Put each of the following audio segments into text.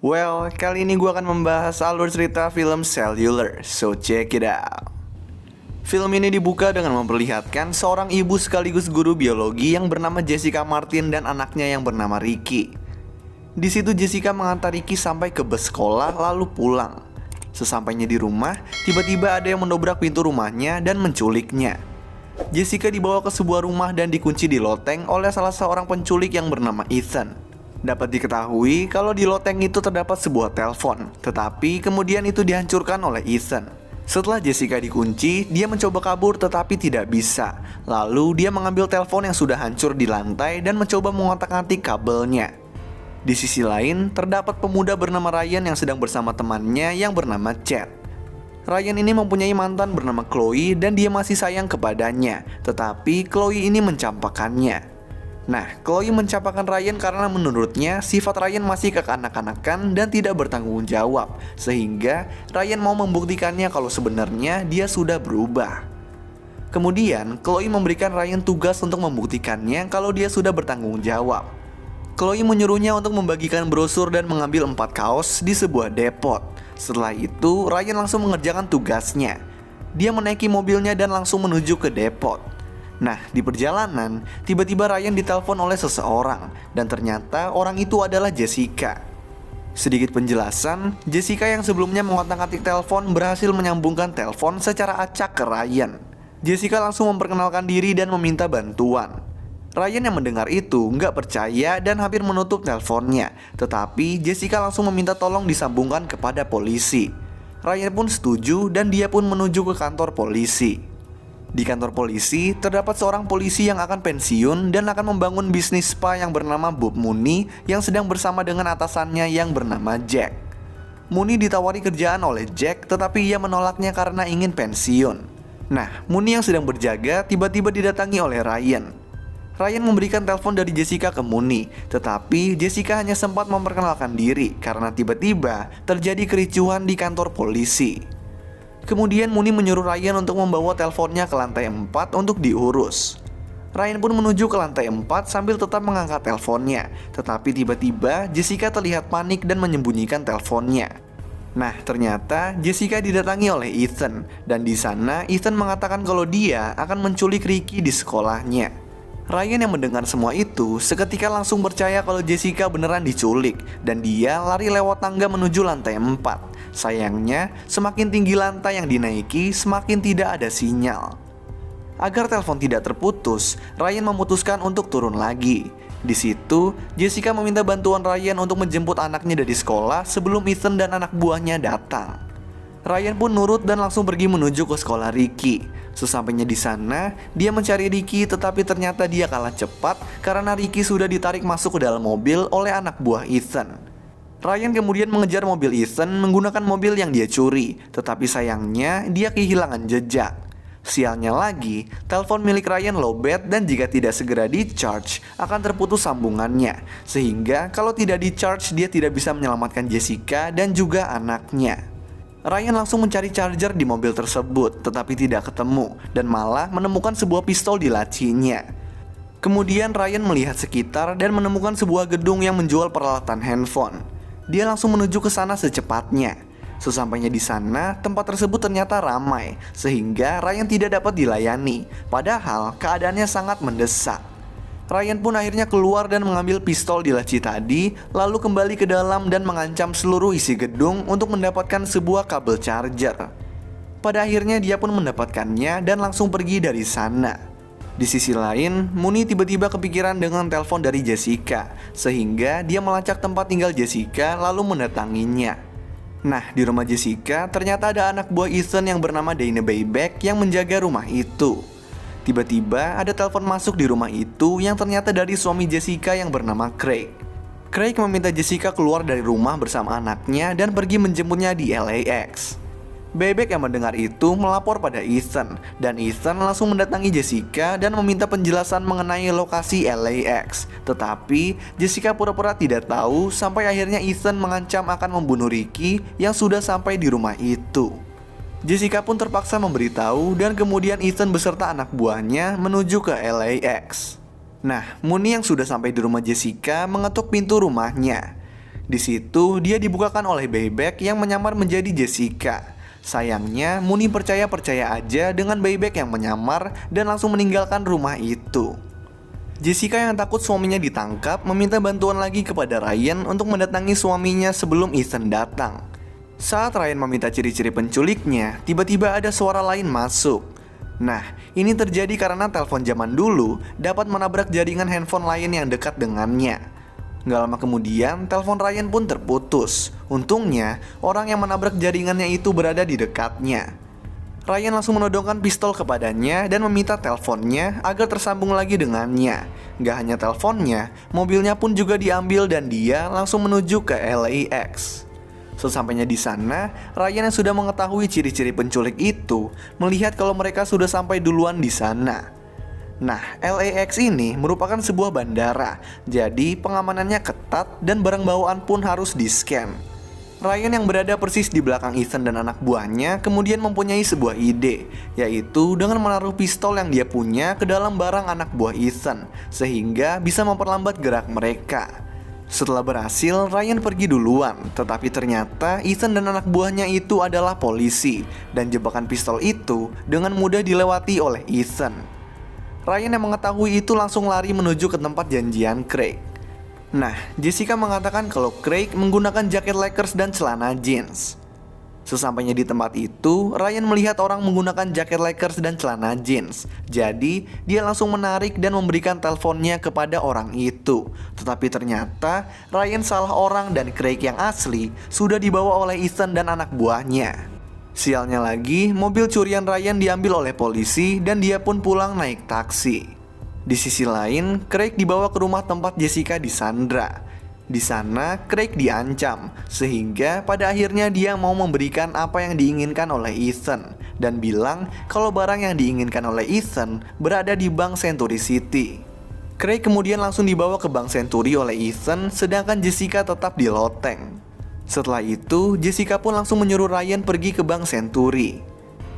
Well, kali ini gue akan membahas alur cerita film Cellular, so check it out. Film ini dibuka dengan memperlihatkan seorang ibu sekaligus guru biologi yang bernama Jessica Martin dan anaknya yang bernama Ricky. Di situ Jessica mengantar Ricky sampai ke bus sekolah lalu pulang. Sesampainya di rumah, tiba-tiba ada yang mendobrak pintu rumahnya dan menculiknya. Jessica dibawa ke sebuah rumah dan dikunci di loteng oleh salah seorang penculik yang bernama Ethan. Dapat diketahui kalau di loteng itu terdapat sebuah telepon, tetapi kemudian itu dihancurkan oleh Ethan. Setelah Jessica dikunci, dia mencoba kabur tetapi tidak bisa. Lalu dia mengambil telepon yang sudah hancur di lantai dan mencoba mengotak-atik kabelnya. Di sisi lain, terdapat pemuda bernama Ryan yang sedang bersama temannya yang bernama Chad. Ryan ini mempunyai mantan bernama Chloe dan dia masih sayang kepadanya, tetapi Chloe ini mencampakannya. Nah, Chloe mencapakan Ryan karena menurutnya sifat Ryan masih kekanak-kanakan dan tidak bertanggung jawab, sehingga Ryan mau membuktikannya kalau sebenarnya dia sudah berubah. Kemudian, Chloe memberikan Ryan tugas untuk membuktikannya kalau dia sudah bertanggung jawab. Chloe menyuruhnya untuk membagikan brosur dan mengambil 4 kaos di sebuah depot. Setelah itu, Ryan langsung mengerjakan tugasnya. Dia menaiki mobilnya dan langsung menuju ke depot. Nah, di perjalanan, tiba-tiba Ryan ditelepon oleh seseorang, dan ternyata orang itu adalah Jessica. Sedikit penjelasan, Jessica yang sebelumnya mengotak-atik telepon berhasil menyambungkan telepon secara acak ke Ryan. Jessica langsung memperkenalkan diri dan meminta bantuan. Ryan yang mendengar itu nggak percaya dan hampir menutup teleponnya, tetapi Jessica langsung meminta tolong disambungkan kepada polisi. Ryan pun setuju dan dia pun menuju ke kantor polisi. Di kantor polisi, terdapat seorang polisi yang akan pensiun dan akan membangun bisnis spa yang bernama Bob Mooney yang sedang bersama dengan atasannya yang bernama Jack. Mooney ditawari kerjaan oleh Jack, tetapi ia menolaknya karena ingin pensiun. Nah, Mooney yang sedang berjaga tiba-tiba didatangi oleh Ryan. Ryan memberikan telepon dari Jessica ke Mooney, tetapi Jessica hanya sempat memperkenalkan diri karena tiba-tiba terjadi kericuhan di kantor polisi. Kemudian Mooney menyuruh Ryan untuk membawa teleponnya ke lantai 4 untuk diurus. Ryan pun menuju ke lantai 4 sambil tetap mengangkat teleponnya, tetapi tiba-tiba Jessica terlihat panik dan menyembunyikan teleponnya. Nah, ternyata Jessica didatangi oleh Ethan, dan di sana Ethan mengatakan kalau dia akan menculik Ricky di sekolahnya. Ryan yang mendengar semua itu seketika langsung percaya kalau Jessica beneran diculik, dan dia lari lewat tangga menuju lantai 4. Sayangnya, semakin tinggi lantai yang dinaiki, semakin tidak ada sinyal. Agar telepon tidak terputus, Ryan memutuskan untuk turun lagi. Di situ, Jessica meminta bantuan Ryan untuk menjemput anaknya dari sekolah sebelum Ethan dan anak buahnya datang. Ryan pun nurut dan langsung pergi menuju ke sekolah Ricky. Sesampainya di sana, dia mencari Ricky, tetapi ternyata dia kalah cepat karena Ricky sudah ditarik masuk ke dalam mobil oleh anak buah Ethan. Ryan kemudian mengejar mobil Ethan menggunakan mobil yang dia curi, tetapi sayangnya dia kehilangan jejak. Sialnya lagi, telepon milik Ryan lowbat dan jika tidak segera di-charge akan terputus sambungannya, sehingga kalau tidak di-charge dia tidak bisa menyelamatkan Jessica dan juga anaknya. Ryan langsung mencari charger di mobil tersebut, tetapi tidak ketemu, dan malah menemukan sebuah pistol di lacinya. Kemudian Ryan melihat sekitar dan menemukan sebuah gedung yang menjual peralatan handphone. Dia langsung menuju ke sana secepatnya. Sesampainya di sana, tempat tersebut ternyata ramai, sehingga Ryan tidak dapat dilayani, padahal keadaannya sangat mendesak. Ryan pun akhirnya keluar dan mengambil pistol di laci tadi, lalu kembali ke dalam dan mengancam seluruh isi gedung untuk mendapatkan sebuah kabel charger. Pada akhirnya dia pun mendapatkannya dan langsung pergi dari sana. Di sisi lain, Mooney tiba-tiba kepikiran dengan telepon dari Jessica, sehingga dia melacak tempat tinggal Jessica lalu mendatanginya. Nah, di rumah Jessica ternyata ada anak buah Ethan yang bernama Dana Bayback yang menjaga rumah itu. Tiba-tiba ada telepon masuk di rumah itu yang ternyata dari suami Jessica yang bernama Craig. Craig meminta Jessica keluar dari rumah bersama anaknya dan pergi menjemputnya di LAX. Bayback yang mendengar itu melapor pada Ethan, dan Ethan langsung mendatangi Jessica dan meminta penjelasan mengenai lokasi LAX. Tetapi Jessica pura-pura tidak tahu sampai akhirnya Ethan mengancam akan membunuh Ricky yang sudah sampai di rumah itu. Jessica pun terpaksa memberitahu dan kemudian Ethan beserta anak buahnya menuju ke LAX. Nah, Mooney yang sudah sampai di rumah Jessica mengetuk pintu rumahnya. Di situ dia dibukakan oleh Bayback yang menyamar menjadi Jessica. Sayangnya Mooney percaya-percaya aja dengan Bayback yang menyamar dan langsung meninggalkan rumah itu. Jessica yang takut suaminya ditangkap meminta bantuan lagi kepada Ryan untuk mendatangi suaminya sebelum Ethan datang. Saat Ryan meminta ciri-ciri penculiknya, tiba-tiba ada suara lain masuk. Nah, ini terjadi karena telepon zaman dulu dapat menabrak jaringan handphone lain yang dekat dengannya. Gak lama kemudian, telepon Ryan pun terputus. Untungnya, orang yang menabrak jaringannya itu berada di dekatnya. Ryan langsung menodongkan pistol kepadanya dan meminta teleponnya agar tersambung lagi dengannya. Gak hanya teleponnya, mobilnya pun juga diambil dan dia langsung menuju ke LAX. Sesampainya di sana, Ryan yang sudah mengetahui ciri-ciri penculik itu melihat kalau mereka sudah sampai duluan di sana. Nah, LAX ini merupakan sebuah bandara, jadi pengamanannya ketat dan barang bawaan pun harus di-scan. Ryan yang berada persis di belakang Ethan dan anak buahnya kemudian mempunyai sebuah ide, yaitu dengan menaruh pistol yang dia punya ke dalam barang anak buah Ethan, sehingga bisa memperlambat gerak mereka. Setelah berhasil, Ryan pergi duluan, tetapi ternyata Ethan dan anak buahnya itu adalah polisi, dan jebakan pistol itu dengan mudah dilewati oleh Ethan. Ryan yang mengetahui itu langsung lari menuju ke tempat janjian Craig. Nah, Jessica mengatakan kalau Craig menggunakan jaket Lakers dan celana jeans. Sesampainya di tempat itu, Ryan melihat orang menggunakan jaket Lakers dan celana jeans. Jadi, dia langsung menarik dan memberikan teleponnya kepada orang itu. Tetapi ternyata, Ryan salah orang dan Craig yang asli sudah dibawa oleh Ethan dan anak buahnya. Sialnya lagi, mobil curian Ryan diambil oleh polisi dan dia pun pulang naik taksi. Di sisi lain, Craig dibawa ke rumah tempat Jessica disandra. Di sana, Craig diancam, sehingga pada akhirnya dia mau memberikan apa yang diinginkan oleh Ethan dan bilang kalau barang yang diinginkan oleh Ethan berada di Bank Century City. Craig kemudian langsung dibawa ke Bank Century oleh Ethan, sedangkan Jessica tetap di loteng. Setelah itu, Jessica pun langsung menyuruh Ryan pergi ke Bank Century.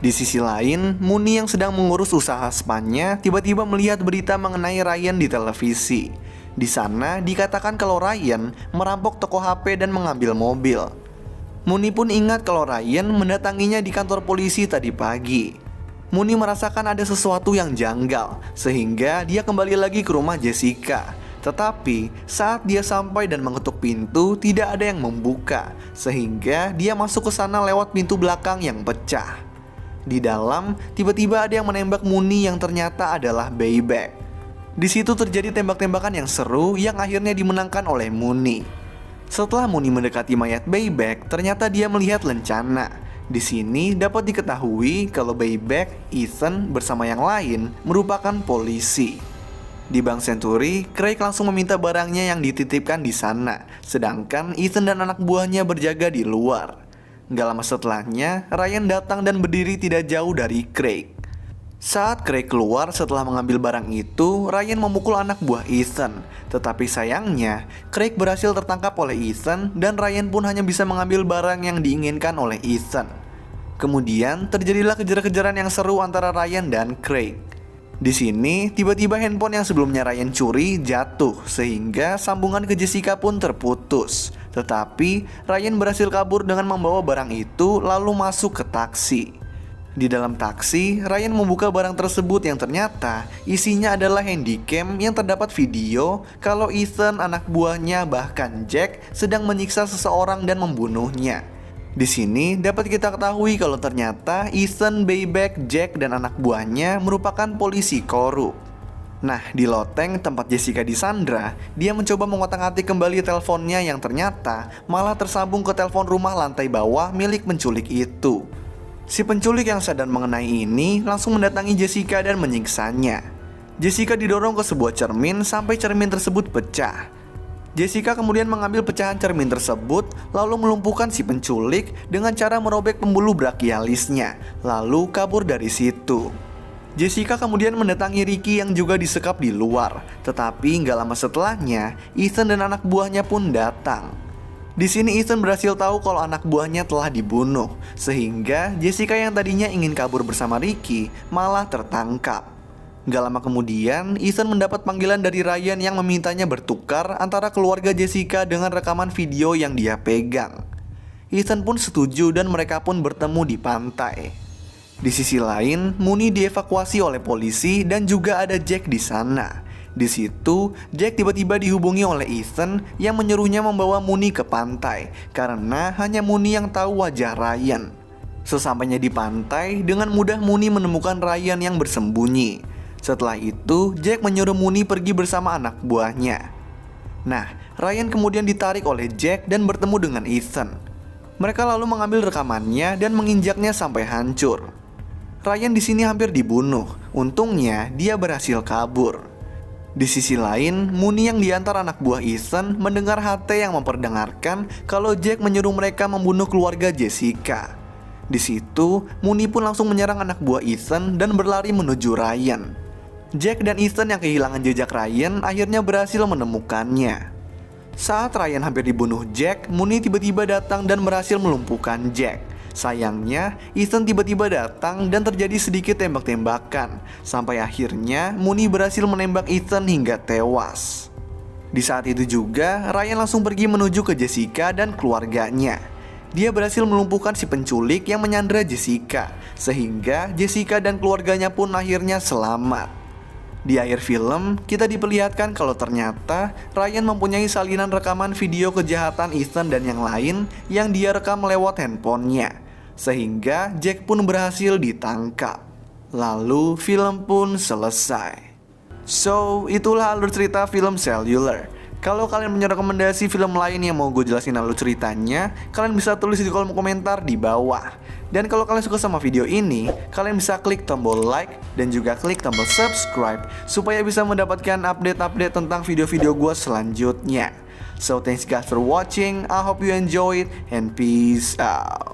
Di sisi lain, Mooney yang sedang mengurus usaha spa-nya tiba-tiba melihat berita mengenai Ryan di televisi. Di sana dikatakan kalau Ryan merampok toko HP dan mengambil mobil. Mooney pun ingat kalau Ryan mendatanginya di kantor polisi tadi pagi. Mooney merasakan ada sesuatu yang janggal, sehingga dia kembali lagi ke rumah Jessica. Tetapi saat dia sampai dan mengetuk pintu, tidak ada yang membuka, sehingga dia masuk ke sana lewat pintu belakang yang pecah. Di dalam, tiba-tiba ada yang menembak Mooney yang ternyata adalah Bayback. Di situ terjadi tembak-tembakan yang seru yang akhirnya dimenangkan oleh Mooney. Setelah Mooney mendekati mayat Bayback, ternyata dia melihat lencana. Di sini dapat diketahui kalau Bayback, Ethan bersama yang lain merupakan polisi. Di Bank Century, Craig langsung meminta barangnya yang dititipkan di sana, sedangkan Ethan dan anak buahnya berjaga di luar. Gak lama setelahnya, Ryan datang dan berdiri tidak jauh dari Craig. Saat Craig keluar setelah mengambil barang itu, Ryan memukul anak buah Ethan. Tetapi sayangnya, Craig berhasil tertangkap oleh Ethan dan Ryan pun hanya bisa mengambil barang yang diinginkan oleh Ethan. Kemudian terjadilah kejar-kejaran yang seru antara Ryan dan Craig. Di sini, tiba-tiba handphone yang sebelumnya Ryan curi jatuh, sehingga sambungan ke Jessica pun terputus. Tetapi, Ryan berhasil kabur dengan membawa barang itu lalu masuk ke taksi. Di dalam taksi, Ryan membuka barang tersebut yang ternyata isinya adalah handycam yang terdapat video kalau Ethan, anak buahnya, bahkan Jack sedang menyiksa seseorang dan membunuhnya. Di sini dapat kita ketahui kalau ternyata Ethan, Bayback, Jack, dan anak buahnya merupakan polisi korup. Nah, di loteng tempat Jessica disandra, dia mencoba mengotak-atik kembali teleponnya yang ternyata malah tersambung ke telepon rumah lantai bawah milik penculik itu. Si penculik yang sadar mengenai ini langsung mendatangi Jessica dan menyiksanya. Jessica didorong ke sebuah cermin sampai cermin tersebut pecah. Jessica kemudian mengambil pecahan cermin tersebut lalu melumpuhkan si penculik dengan cara merobek pembuluh brachialisnya, lalu kabur dari situ. Jessica kemudian mendatangi Ricky yang juga disekap di luar, tetapi nggak lama setelahnya Ethan dan anak buahnya pun datang. Di sini Ethan berhasil tahu kalau anak buahnya telah dibunuh, sehingga Jessica yang tadinya ingin kabur bersama Ricky malah tertangkap. Gak lama kemudian, Ethan mendapat panggilan dari Ryan yang memintanya bertukar antara keluarga Jessica dengan rekaman video yang dia pegang. Ethan pun setuju dan mereka pun bertemu di pantai. Di sisi lain, Mooney dievakuasi oleh polisi dan juga ada Jack di sana. Di situ, Jack tiba-tiba dihubungi oleh Ethan yang menyuruhnya membawa Mooney ke pantai karena hanya Mooney yang tahu wajah Ryan. Sesampainya di pantai, dengan mudah Mooney menemukan Ryan yang bersembunyi. Setelah itu, Jack menyuruh Mooney pergi bersama anak buahnya. Nah, Ryan kemudian ditarik oleh Jack dan bertemu dengan Ethan. Mereka lalu mengambil rekamannya dan menginjaknya sampai hancur. Ryan di sini hampir dibunuh. Untungnya, dia berhasil kabur. Di sisi lain, Mooney yang diantar anak buah Ethan mendengar HT yang memperdengarkan kalau Jack menyuruh mereka membunuh keluarga Jessica. Di situ, Mooney pun langsung menyerang anak buah Ethan dan berlari menuju Ryan. Jack dan Ethan yang kehilangan jejak Ryan akhirnya berhasil menemukannya. Saat Ryan hampir dibunuh Jack, Mooney tiba-tiba datang dan berhasil melumpuhkan Jack. Sayangnya, Ethan tiba-tiba datang dan terjadi sedikit tembak-tembakan. Sampai akhirnya, Mooney berhasil menembak Ethan hingga tewas. Di saat itu juga, Ryan langsung pergi menuju ke Jessica dan keluarganya. Dia berhasil melumpuhkan si penculik yang menyandra Jessica, sehingga Jessica dan keluarganya pun akhirnya selamat. Di akhir film, kita diperlihatkan kalau ternyata Ryan mempunyai salinan rekaman video kejahatan Ethan dan yang lain yang dia rekam lewat handphonenya. Sehingga Jack pun berhasil ditangkap. Lalu film pun selesai. So, itulah alur cerita film Cellular. Kalau kalian punya rekomendasi film lain yang mau gue jelasin alur ceritanya, kalian bisa tulis di kolom komentar di bawah. Dan kalau kalian suka sama video ini, kalian bisa klik tombol like dan juga klik tombol subscribe supaya bisa mendapatkan update-update tentang video-video gue selanjutnya. So thanks guys for watching, I hope you enjoyed and peace out.